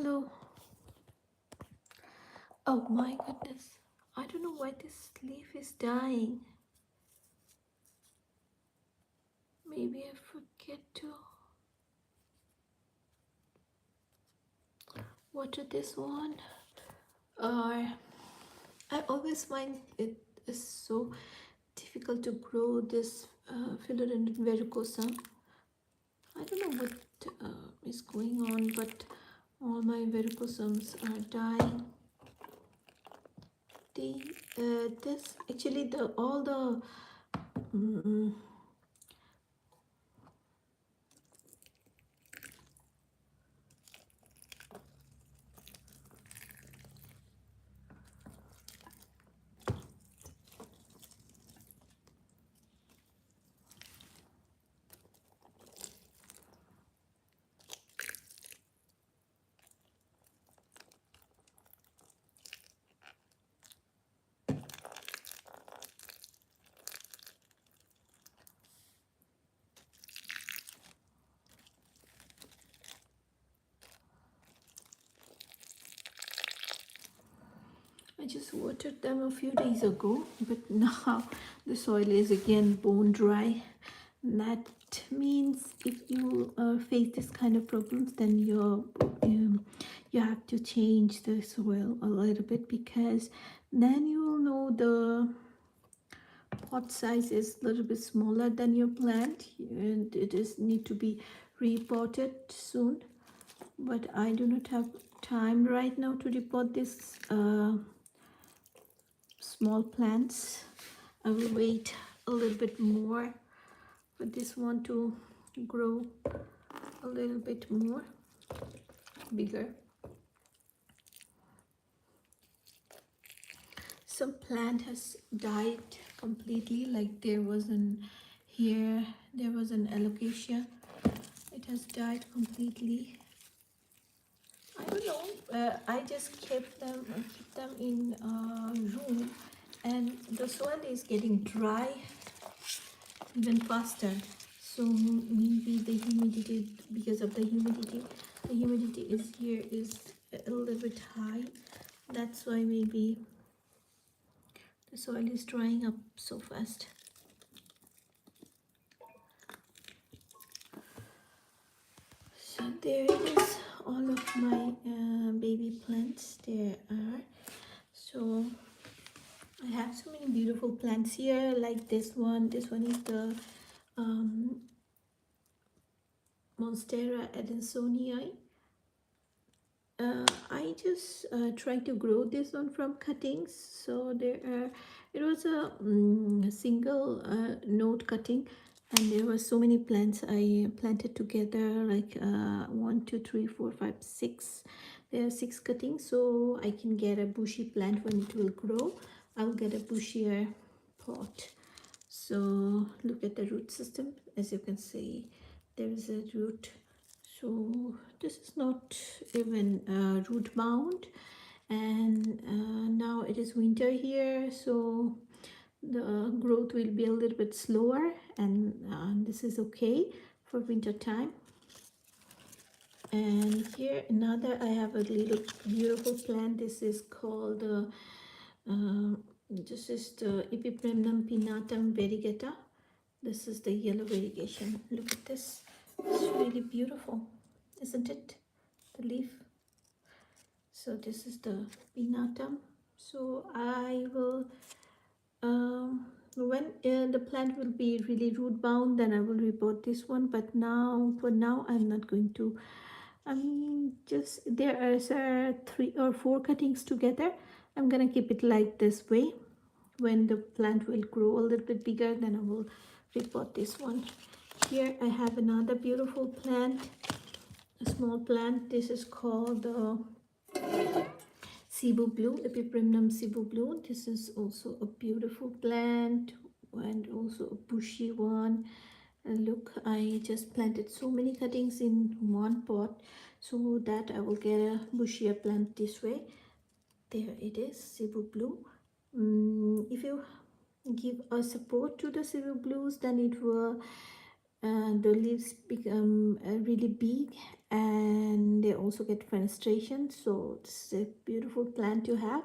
Hello. Oh my goodness. I don't know why this leaf is dying. Maybe I forget to water this one. Or I always find it is so difficult to grow this Philodendron verrucosa. I don't know what is going on, but all my verrucosums are dying. This actually the all the mm, I just watered them a few days ago, but now the soil is again bone dry. That means if you face this kind of problems, then you have to change the soil a little bit, because then you will know the pot size is a little bit smaller than your plant, and it is need to be repotted soon. But I do not have time right now to repot this small plants. I will wait a little bit more for this one to grow a little bit more bigger. Some plant has died completely, like there was an alocasia. It has died completely. I don't know. I just keep them in a room, and the soil is getting dry even faster. So maybe the humidity, because of the humidity is a little bit high. That's why maybe the soil is drying up so fast. So there it is, all of my baby plants there are. So I have so many beautiful plants here, like this one. This one is the Monstera adansonii. I just try to grow this one from cuttings. So it was a single node cutting, and there were so many plants I planted together, like 1 2 3 4 5 6. There are 6 cuttings, so I can get a bushy plant. When it will grow, I'll get a bushier pot. So look at the root system. As you can see, there is a root. So this is not even root bound, and now it is winter here, so the growth will be a little bit slower, and this is okay for winter time. And here another, I have a little beautiful plant. This is called this is the Epipremnum pinnatum variegata. This is the yellow variegation. Look at this. It's really beautiful, isn't it? The leaf. So this is the pinnatum. So I will when the plant will be really root bound, then I will repot this one. But now, for now, I'm not going to. Just there are 3 or 4 cuttings together. I'm gonna keep it like this way. When the plant will grow a little bit bigger, then I will repot this one. Here I have another beautiful plant, a small plant. This is called Cebu Blue, Epipremnum Cebu Blue. This is also a beautiful plant, and also a bushy one. And look, I just planted so many cuttings in one pot, so that I will get a bushier plant this way. There it is, Cebu Blue. If you give a support to the Cebu Blues, then it will the leaves become really big, and they also get fenestration. So it's a beautiful plant to have.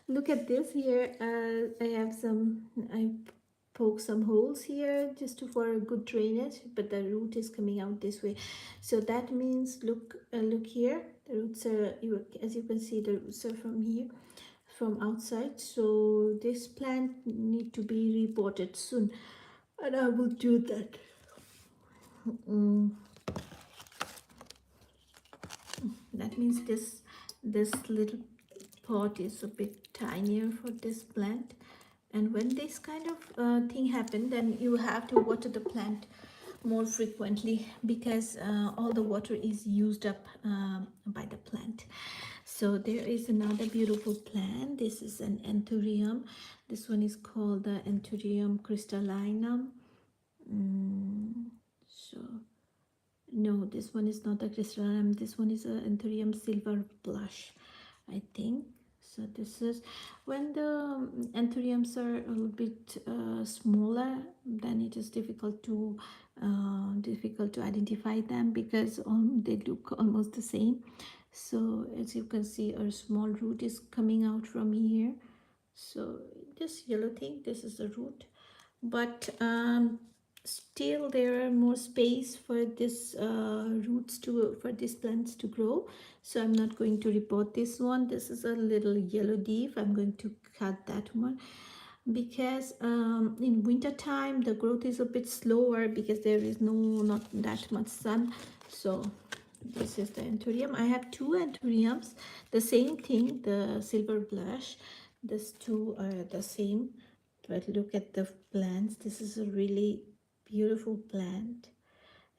Look at this here. I poke some holes here just for a good drainage, but the root is coming out this way. So that means, look here, the roots are, as you can see, the roots are from here, from outside. So this plant need to be repotted soon, and I will do that. Mm, that means this little pot is a bit tinier for this plant, and when this kind of thing happen, then you have to water the plant more frequently, because all the water is used up by the plant. So there is another beautiful plant. This is an anthurium. This one is called the Anthurium crystallinum. So no, this one is not a crystallinum. This one is a Anthurium silver blush, I think. So this is when the anthuriums are a little bit smaller, then it is difficult to identify them, because they look almost the same. So as you can see, a small root is coming out from here. So this yellow thing, this is the root, but still there are more space for this roots to for these plants to grow. So I'm not going to repot this one. This is a little yellow leaf. I'm going to cut that one, because in winter time the growth is a bit slower, because there is not that much sun. So this is the anthurium. I have two anthuriums, the same thing, the silver blush. These two are the same, but look at the plants. This is a really beautiful plant.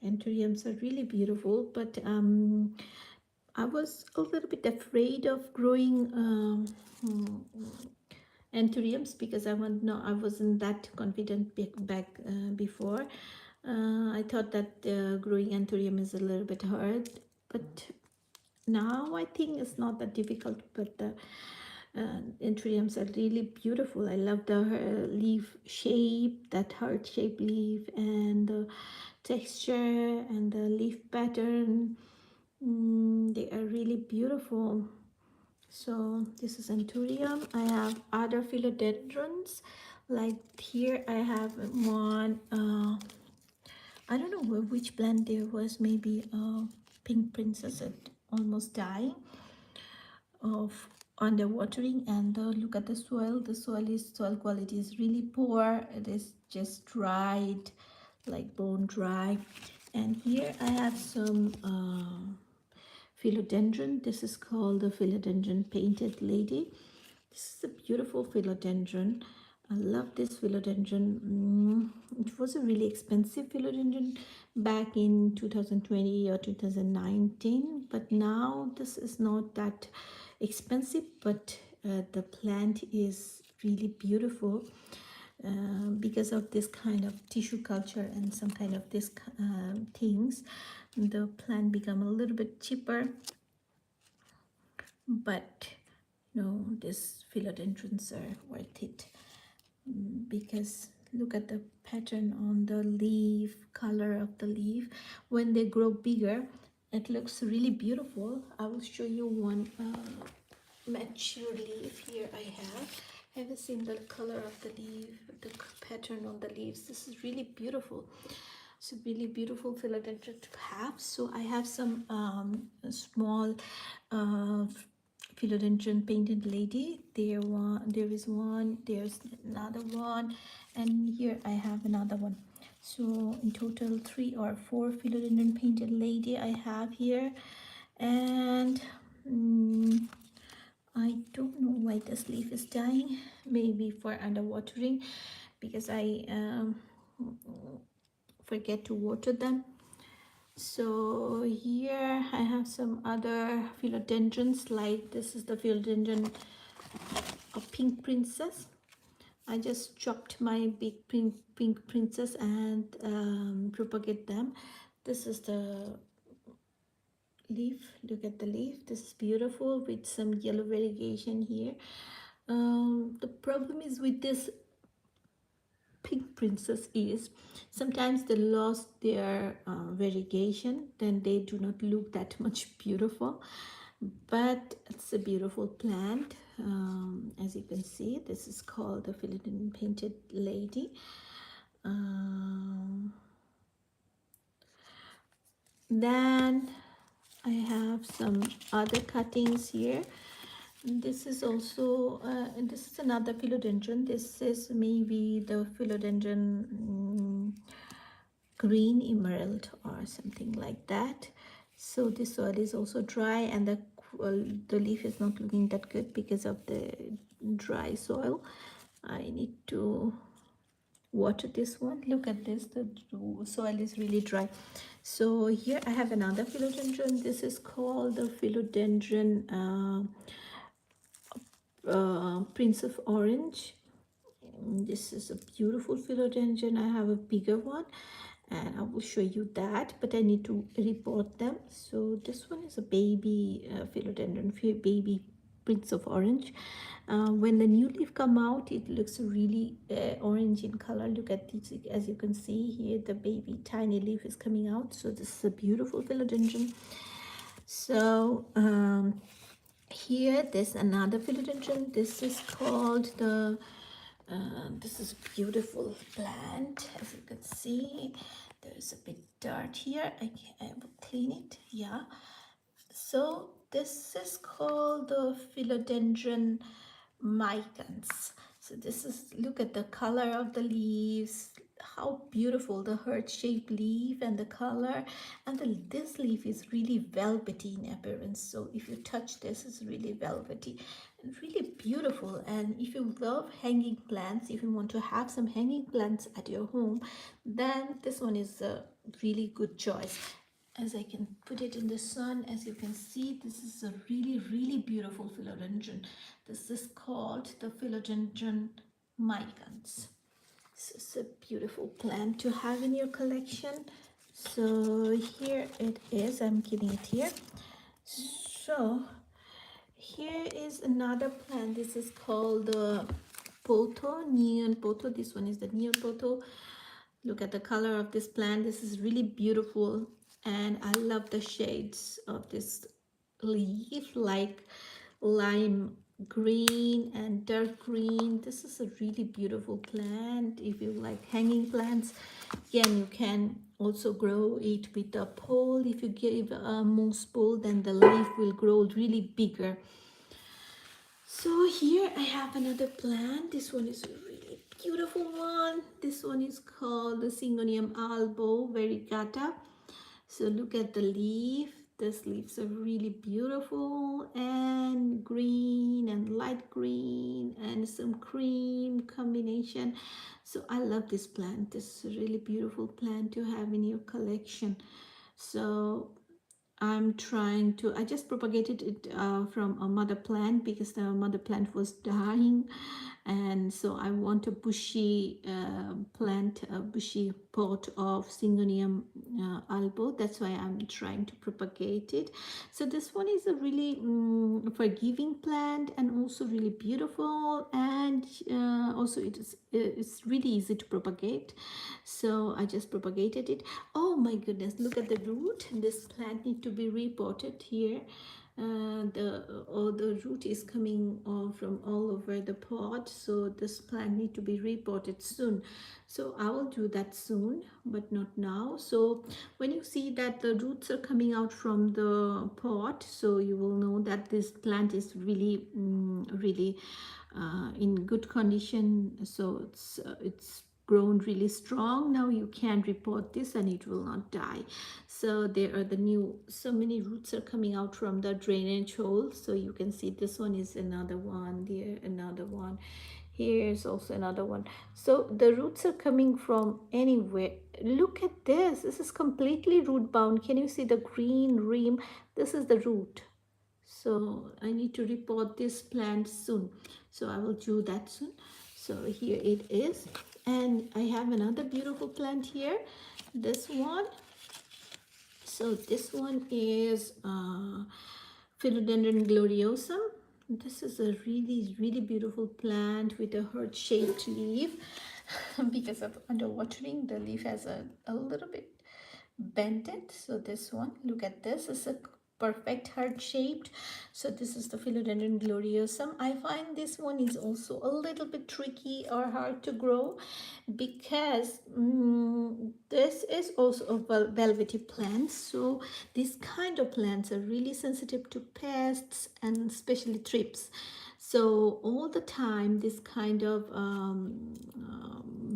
Anthuriums are really beautiful, but I was a little bit afraid of growing anthuriums, because I wasn't that confident back before. I thought that growing anthurium is a little bit hard, but now I think it's not that difficult. But the anthuriums are really beautiful. I love the leaf shape, that heart shaped leaf, and the texture and the leaf pattern. They are really beautiful. So this is anthurium. I have other philodendrons. Like here I have one, I don't know which plant there was, maybe pink princess, it almost dying of underwatering. And look at the soil. The soil quality is really poor. It is just dried, like bone dry. And here I have some philodendron. This is called the philodendron painted lady. This is a beautiful philodendron. I love this philodendron. It was a really expensive philodendron back in 2020 or 2019, but now this is not that expensive, but the plant is really beautiful. Because of this kind of tissue culture and some kind of this things, the plant become a little bit cheaper. But no, these philodendrons are worth it, because look at the pattern on the leaf, color of the leaf. When they grow bigger, it looks really beautiful. I will show you one mature leaf. Here I have you seen the color of the leaf, the pattern on the leaves? This is really beautiful. It's a really beautiful philodendron to have. So I have some small philodendron painted lady. There is one, there's another one, and here I have another one. So in total 3 or 4 philodendron painted lady I have here. And I don't know why this leaf is dying. Maybe for underwatering, because I forget to water them. So here I have some other philodendrons, like this is the philodendron of pink princess. I just chopped my big pink princess and propagate them. This is the leaf. Look at the leaf. This is beautiful with some yellow variegation here. The problem is with this pink princess is, sometimes they lost their variegation, then they do not look that much beautiful, but it's a beautiful plant. As you can see, this is called the Philodendron painted lady. Then I have some other cuttings here. This is also and this is another philodendron. This is maybe the philodendron green emerald or something like that. So this soil is also dry, and the leaf is not looking that good because of the dry soil. I need to water this one. Look at this, the soil is really dry. So here I have another philodendron. This is called the philodendron Prince of Orange. This is a beautiful philodendron. I have a bigger one and I will show you that, but I need to report them. So this one is a baby philodendron, baby Prince of Orange. When the new leaf come out, it looks really orange in color. Look at this, as you can see here, the baby tiny leaf is coming out. So this is a beautiful philodendron. So here there's another philodendron. This is called the this is beautiful plant. As you can see, there's a bit dirt here. I will clean it. Yeah, so this is called the Philodendron micans. So this is, look at the color of the leaves, how beautiful the heart-shaped leaf and the color, and this leaf is really velvety in appearance. So if you touch this, it's really velvety and really beautiful. And if you love hanging plants, if you want to have some hanging plants at your home, then this one is a really good choice. As I can put it in the sun, as you can see, this is a really beautiful philodendron. This is called the Philodendron micans. This is a beautiful plant to have in your collection. So here it is. I'm keeping it here. So here is another plant. This is called the Poto, neon Poto. This one is the neon Poto. Look at the color of this plant. This is really beautiful, and I love the shades of this leaf, like lime green and dark green. This is a really beautiful plant. If you like hanging plants, again, you can also grow it with a pole. If you give a moss pole, then the leaf will grow really bigger. So here I have another plant. This one is a really beautiful one. This one is called the Syngonium albo variegata. So look at the leaf. These leaves are really beautiful and green and light green and some cream combination. So I love this plant. This is a really beautiful plant to have in your collection. So I'm trying to, I just propagated it from a mother plant because the mother plant was dying, and so I want a bushy plant, a bushy pot of Syngonium albo. That's why I'm trying to propagate it. So this one is a really forgiving plant and also really beautiful, and also it's really easy to propagate. So I just propagated it. Oh my goodness, look at the root. This plant needs to be repotted here. The root is coming from all over the pot, so this plant need to be repotted soon. So I will do that soon, but not now. So when you see that the roots are coming out from the pot, so you will know that this plant is really in good condition. So it's grown really strong. Now you can repot this and it will not die. So there are so many roots are coming out from the drainage hole. So you can see this one is another one, there another one, here's also another one. So the roots are coming from anywhere. Look at this. This is completely root bound. Can you see the green rim? This is the root. So I need to repot this plant soon. So I will do that soon. So here it is. And I have another beautiful plant here. This one. So this one is Philodendron gloriosum. This is a really beautiful plant with a heart-shaped leaf. because of underwatering. The leaf has a little bit bented. So this one, look at this, is a perfect heart shaped. So this is the Philodendron gloriosum. I find this one is also a little bit tricky or hard to grow because this is also a velvety plant. So these kind of plants are really sensitive to pests and especially thrips. So all the time this kind of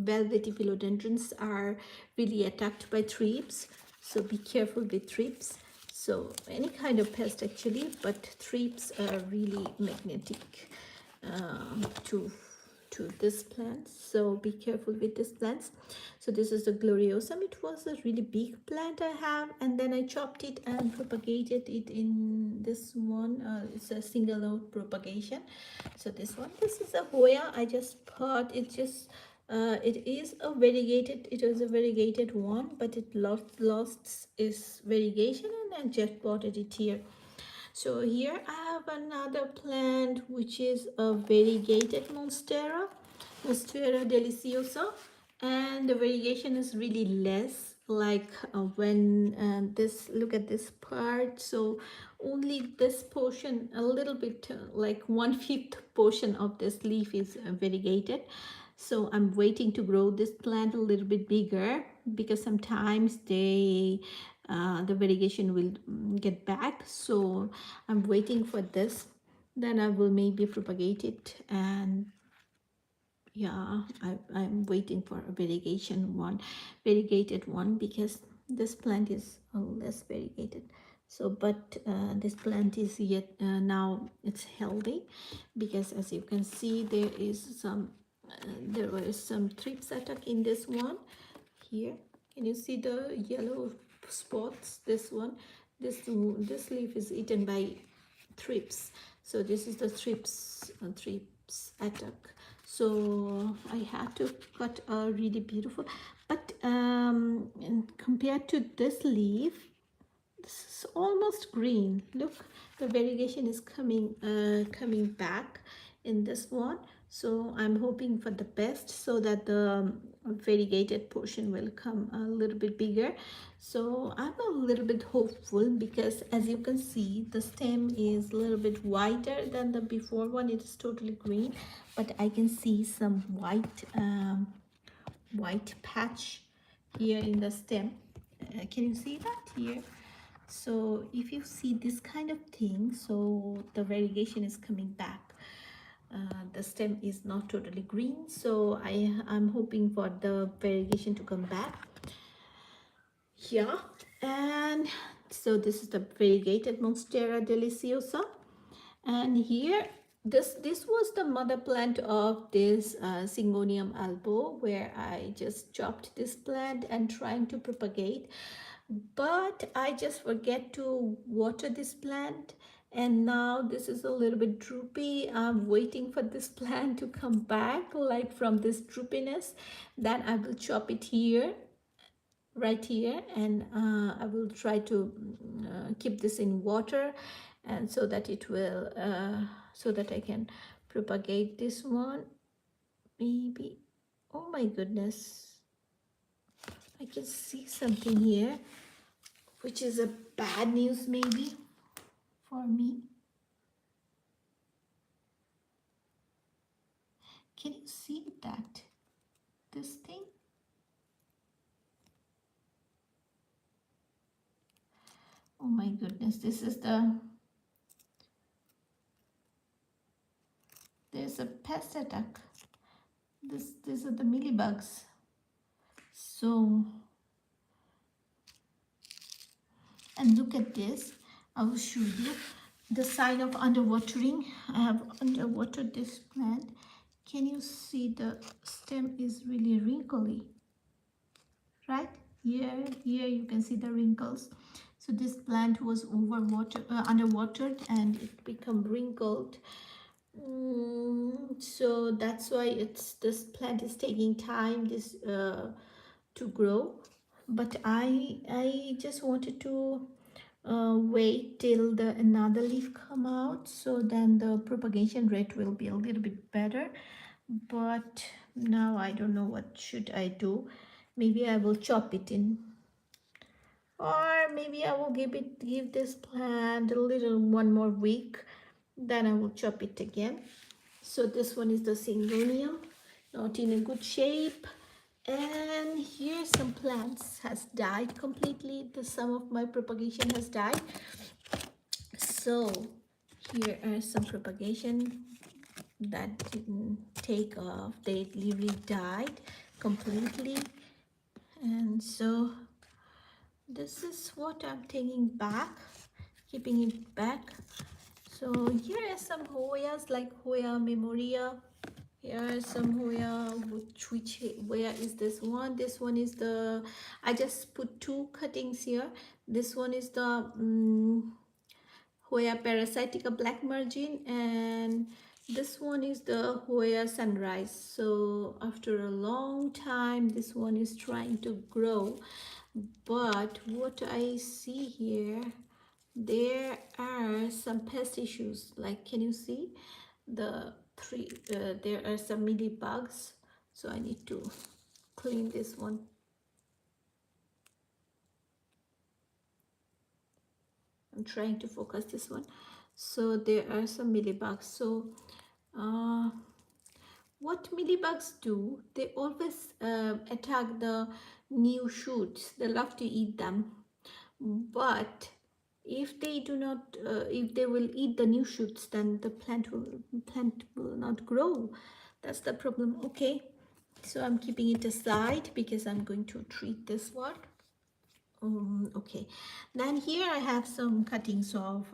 velvety philodendrons are really attacked by thrips. So be careful with thrips. So any kind of pest actually, but thrips are really magnetic to this plant, so be careful with this plants. So this is the gloriosum. It was a really big plant I have, and then I chopped it and propagated it in this one. It's a single node propagation. So this one, this is a Hoya. I just thought it just it is a variegated, it was a variegated one, but it lost its variegation, and I just potted it here. So here I have another plant which is a variegated Monstera deliciosa, and the variegation is really less, like when this, look at this part. So only this portion, a little bit like 1/5 portion of this leaf is variegated. So I'm waiting to grow this plant a little bit bigger, because sometimes the variegation will get back. So I'm waiting for this, then I will maybe propagate it. And yeah, I'm waiting for a variegated one, because this plant is less variegated. So but this plant is yet now it's healthy, because as you can see there is some there were some thrips attack in this one. Here can you see the yellow spots? This one, this leaf is eaten by thrips. So this is the thrips attack. So I had to cut a really beautiful, but and compared to this leaf, this is almost green. Look, the variegation is coming back in this one. So I'm hoping for the best, so that the variegated portion will come a little bit bigger. So I'm a little bit hopeful, because as you can see the stem is a little bit whiter than the before one. It is totally green, but I can see some white patch here in the stem. Can you see that here? So if you see this kind of thing, so the variegation is coming back. The stem is not totally green, so I'm hoping for the variegation to come back. Yeah, and so this is the variegated Monstera deliciosa, and here this was the mother plant of this Syngonium albo, where I just chopped this plant and trying to propagate, but I just forget to water this plant, and now this is a little bit droopy. I'm waiting for this plant to come back, like from this droopiness. Then I will chop it here, right here, and I will try to keep this in water, and so that it will so that I can propagate this one maybe. Oh my goodness, I can see something here which is a bad news maybe for me. Can you see that, this thing? Oh my goodness, this is there's a pest attack. These are the mealybugs. So, and look at this, I will show you the sign of underwatering. I have underwatered this plant. Can you see the stem is really wrinkly, right? Here you can see the wrinkles. So this plant was underwatered, and it become wrinkled. So that's why this plant is taking time to grow. But I just wanted to wait till the another leaf come out, so then the propagation rate will be a little bit better. But now I don't know what should I do. Maybe I will chop it in, or maybe I will give this plant a little one more week, then I will chop it again. So this one is the syngonium, not in a good shape. And here some plants has died completely. Some of my propagation has died. So here are some propagation that didn't take off. They literally died completely. And so this is what I'm taking back, keeping it back. So here are some Hoyas like Hoya memoria. Here are some Hoya, where is this one? This one is the, I just put two cuttings here. This one is the Hoya parasitica black margin, and this one is the Hoya sunrise. So after a long time, this one is trying to grow. But what I see here, there are some pest issues. Like, can you see the three? There are some bugs. So I need to clean this one. I'm trying to focus this one. So there are some bugs. So what bugs do, they always attack the new shoots. They love to eat them. But if they do not, if they will eat the new shoots, then the plant will not grow. That's the problem. Okay, so I'm keeping it aside because I'm going to treat this one. Okay, then here I have some cuttings of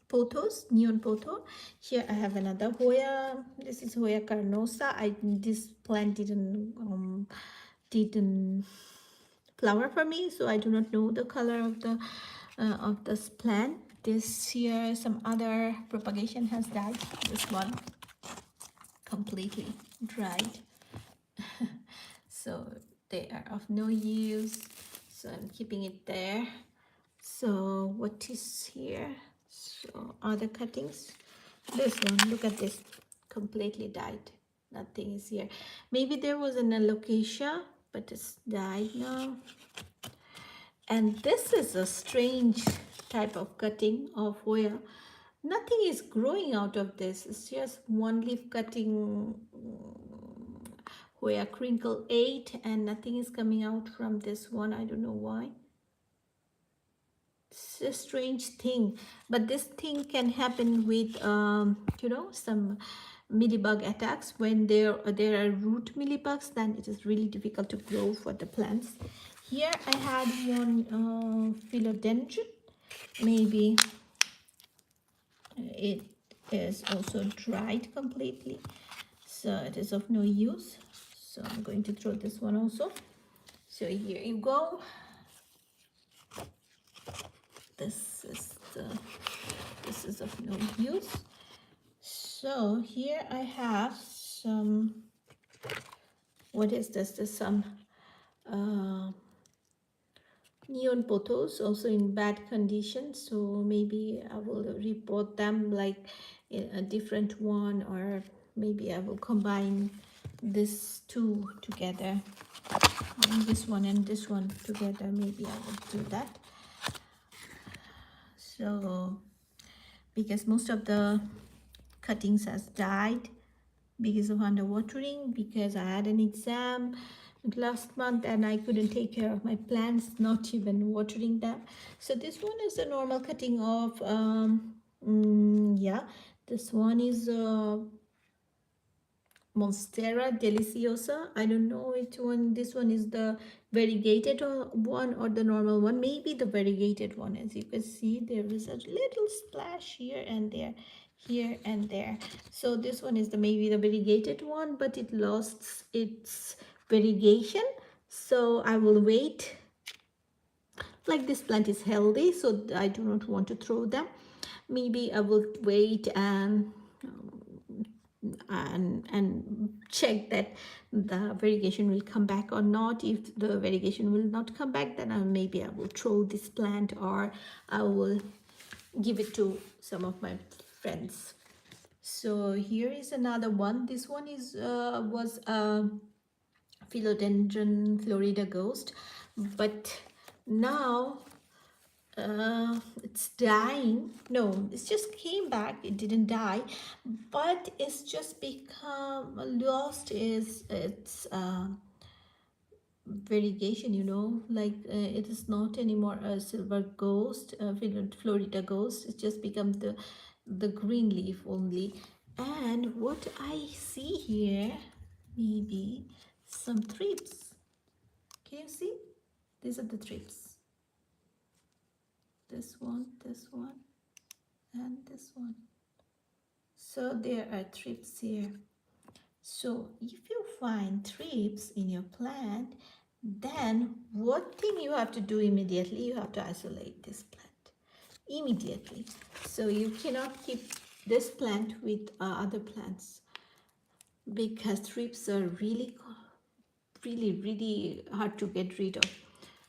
pothos, neon potho. Here I have another Hoya. This is Hoya carnosa. This plant didn't flower for me, so I do not know the color of this plant. This here, some other propagation has died. This one completely dried. So they are of no use, so I'm keeping it there. So what is here? So other cuttings. This one, look at this, completely died. Nothing is here. Maybe there was an alocasia, but it's died now. And this is a strange type of cutting of Hoya. Nothing is growing out of this. It's just one leaf cutting, Hoya crinkle 8, and nothing is coming out from this one. I don't know why. It's a strange thing, but this thing can happen with some mealybug attacks. When there are root mealybugs, then it is really difficult to grow for the plants. Here I had one philodendron. Maybe it is also dried completely, so it is of no use. So I'm going to throw this one also. So here you go. This is of no use. So here I have some, what is this? There's some neon pothos also in bad condition. So maybe I will report them like in a different one, or maybe I will combine this two together, this one and this one together. Maybe I will do that. So because most of the cuttings has died because of underwatering, because I had an exam last month and I couldn't take care of my plants, not even watering them. So this one is a normal cutting of this one is Monstera deliciosa. I don't know which one. This one is the variegated one or the normal one. Maybe the variegated one. As you can see, there is a little splash here and there, here and there. So this one is maybe the variegated one, but it lost its variegation. So I will wait. Like, this plant is healthy, so I do not want to throw them. Maybe I will wait and check that the variegation will come back or not. If the variegation will not come back, then maybe I will throw this plant, or I will give it to some of my friends. So here is another one. This one is was Philodendron Florida ghost, but now it's dying. No, it just came back. It didn't die, but it's just become lost its variegation, you know, like it is not anymore a silver ghost, Florida ghost. It just becomes the green leaf only. And what I see here, maybe some thrips. Can you see? These are the thrips. This one, and this one. So there are thrips here. So if you find thrips in your plant, then what thing you have to do immediately? You have to isolate this plant immediately. So you cannot keep this plant with other plants, because thrips are really hard to get rid of.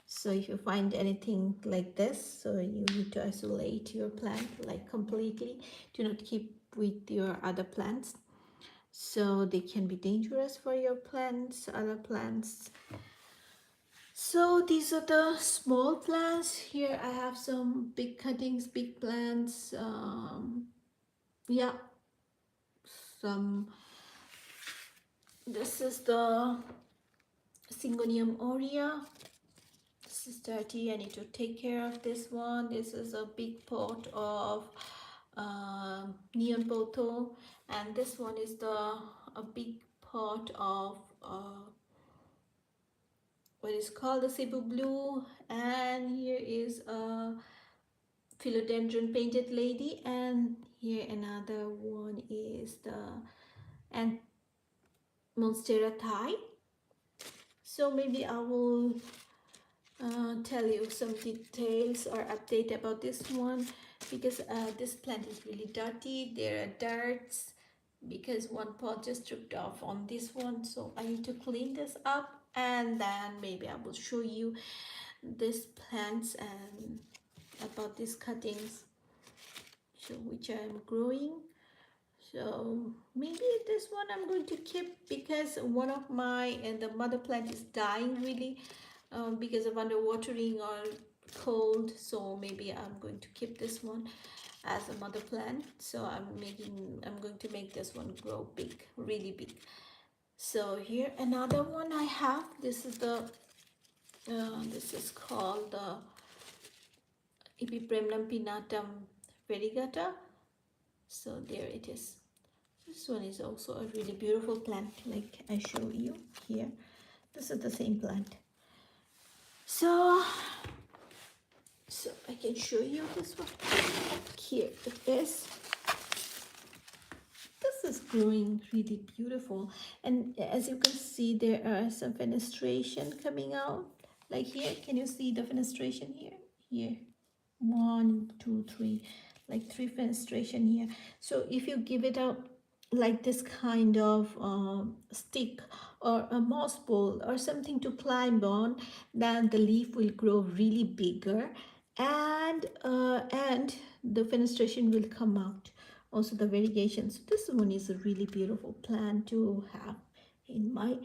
So if you find anything like this, so you need to isolate your plant like completely. Do not keep with your other plants, so they can be dangerous for your plants, other plants. So these are the small plants. Here I have some big cuttings, big plants. Yeah, some. This is the Syngonium aurea. This is dirty. I need to take care of this one. This is a big pot of neon botho, and this one is a big pot of what is called the Cebu blue, and here is a Philodendron painted lady, and here another one is the and Monstera Thai. So maybe I will tell you some details or update about this one, because this plant is really dirty. There are darts because one pot just stripped off on this one, so I need to clean this up, and then maybe I will show you these plants and about these cuttings, so which I am growing. So maybe this one I'm going to keep, because one of my and the mother plant is dying really because of underwatering or cold. So maybe I'm going to keep this one as a mother plant. So I'm going to make this one grow big, really big. So here another one I have. This is the this is called the Epipremnum pinnatum variegata. So there it is. This one is also a really beautiful plant, like I show you here. This is the same plant. So I can show you this one. Here it is. This is growing really beautiful, and as you can see, there are some fenestration coming out. Like here, can you see the fenestration here? Here, 1, 2, 3, like 3 fenestration here. So if you give it out like this kind of stick or a moss pole or something to climb on, then the leaf will grow really bigger, and the fenestration will come out, also the variegation. So this one is a really beautiful plant to have, in my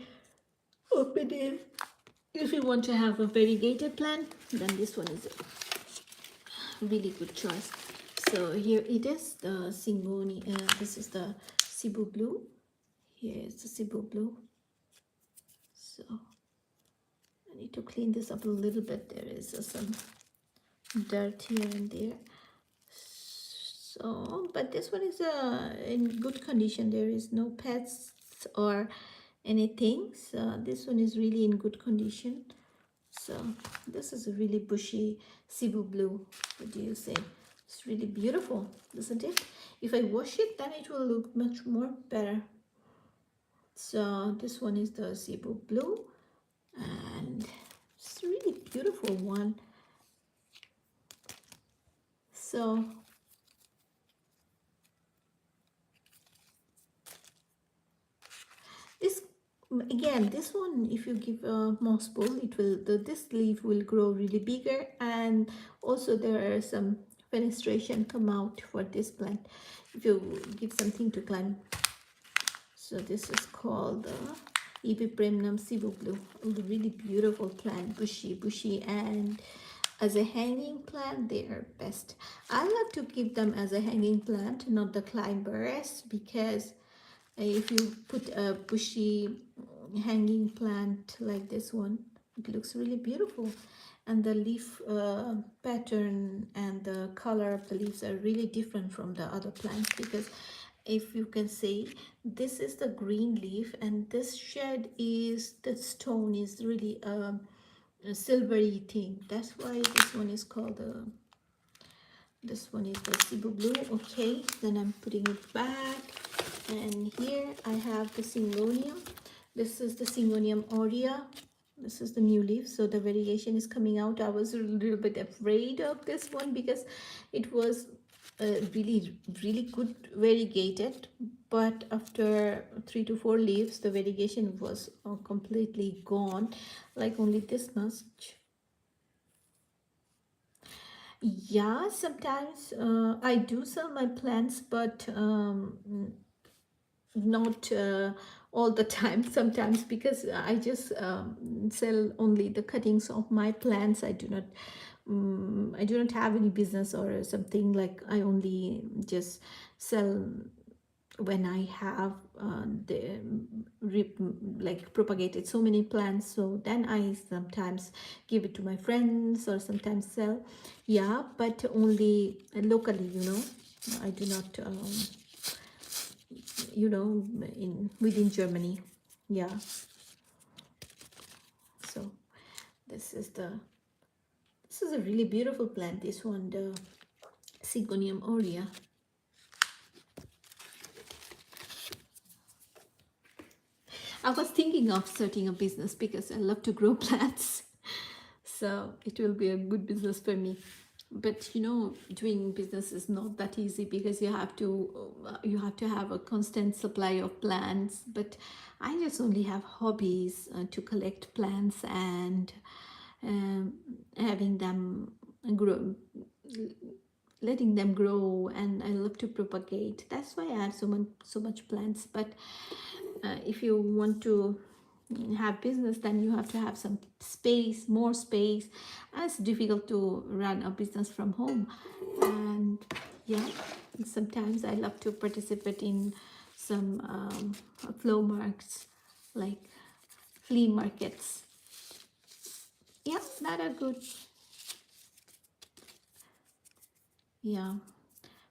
opinion. If you want to have a variegated plant, then this one is a really good choice. So here it is, the Singoni, this is the Cebu blue. Here is the Cebu blue. So I need to clean this up a little bit. There is some dirt here and there. So, but this one is in good condition. There is no pests or anything. So this one is really in good condition. So this is a really bushy Cebu blue. What do you say? It's really beautiful, isn't it? If I wash it, then it will look much more better. So this one is the Cebu blue, and it's a really beautiful one. So this, again, this one, if you give a moss pole, it will, this leaf will grow really bigger, and also there are some fenestration come out for this plant. if you give something to climb. So this is called Epipremnum Blue, a really beautiful plant, bushy, and as a hanging plant, they are best. I love to keep them as a hanging plant, not the climbers, because if you put a bushy hanging plant like this one, it looks really beautiful, and the leaf pattern and the color of the leaves are really different from the other plants, because if you can see, this is the green leaf, and this shade is, the stone is really a silvery thing. That's why this one is called this one is the Cebu Blue. Okay, then I'm putting it back, and here I have the Syngonium. This is the Syngonium aurea. This is the new leaf, so the variegation is coming out. I was a little bit afraid of this one because it was really good variegated, but after 3 to 4 leaves the variegation was completely gone, like only this much. Yeah, sometimes I do sell my plants, but not all the time. Sometimes, because I just sell only the cuttings of my plants. I do not have any business or something, like I only just sell when I have like propagated so many plants. So then I sometimes give it to my friends or sometimes sell. Yeah, but only locally, I do not in within Germany. Yeah, so this is a really beautiful plant, this one, the Syngonium aurea. I was thinking of starting a business because I love to grow plants. So it will be a good business for me. But doing business is not that easy, because you have to have a constant supply of plants. But I just only have hobbies to collect plants and having them grow, letting them grow, and I love to propagate. That's why I have so much plants. But if you want to have business, then you have to have some space, more space, and it's difficult to run a business from home. And yeah, sometimes I love to participate in some flow markets, like flea markets. Yeah, that are good. Yeah,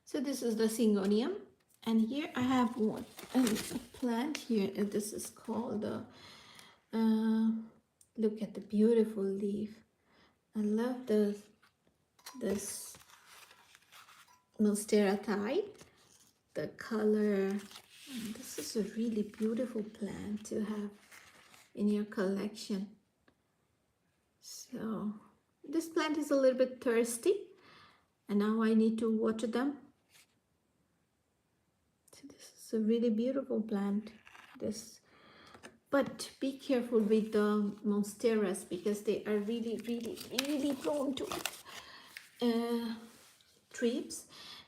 so this is the Syngonium, and here I have one a plant here, and this is called look at the beautiful leaf. I love this Monstera Thai, the color. This is a really beautiful plant to have in your collection. So this plant is a little bit thirsty, and now I need to water them. So this is a really beautiful plant. But be careful with the monsteras, because they are really prone to thrips.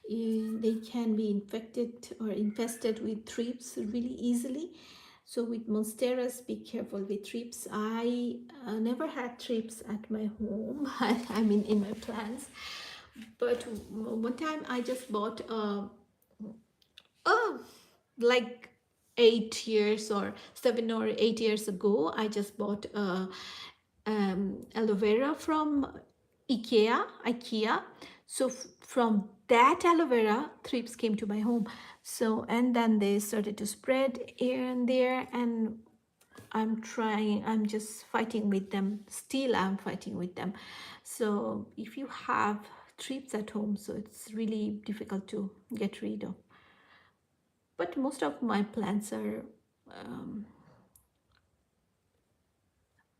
They can be infested with thrips really easily. So with monsteras, be careful with thrips. I never had thrips at my home. I mean, in my plants. But one time I just bought like 8 years or 7 or 8 years ago, I just bought aloe vera from IKEA. So from that aloe vera, thrips came to my home. So, and then they started to spread here and there, and I'm just fighting with them. Still, I'm fighting with them. So if you have thrips at home, so it's really difficult to get rid of. But most of my plants are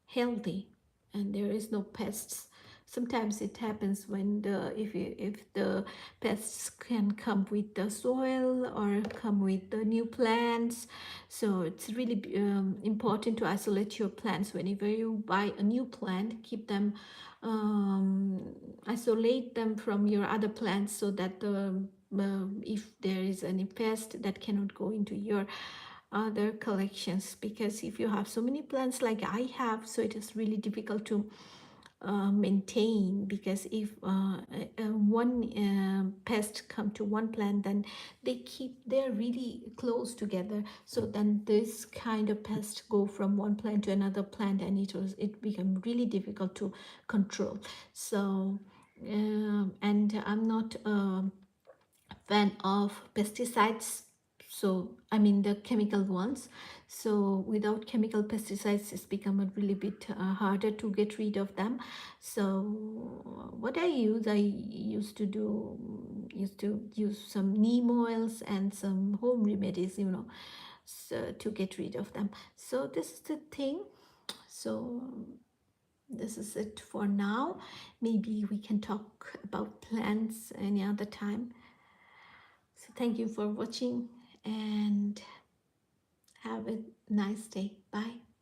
healthy, and there is no pests. Sometimes it happens when if the pests can come with the soil or come with the new plants. So it's really important to isolate your plants. Whenever you buy a new plant, keep them isolate them from your other plants, so that the if there is any pest that cannot go into your other collections, because if you have so many plants like I have, so it is really difficult to maintain, because if one pest come to one plant, then they're really close together, so then this kind of pest go from one plant to another plant, and it become really difficult to control. So and I'm not fan of pesticides, so I mean the chemical ones. So without chemical pesticides, it's become a really bit harder to get rid of them. So what I used to use some neem oils and some home remedies, so to get rid of them. So this is the thing. So this is it for now. Maybe we can talk about plants any other time. So thank you for watching and have a nice day. Bye.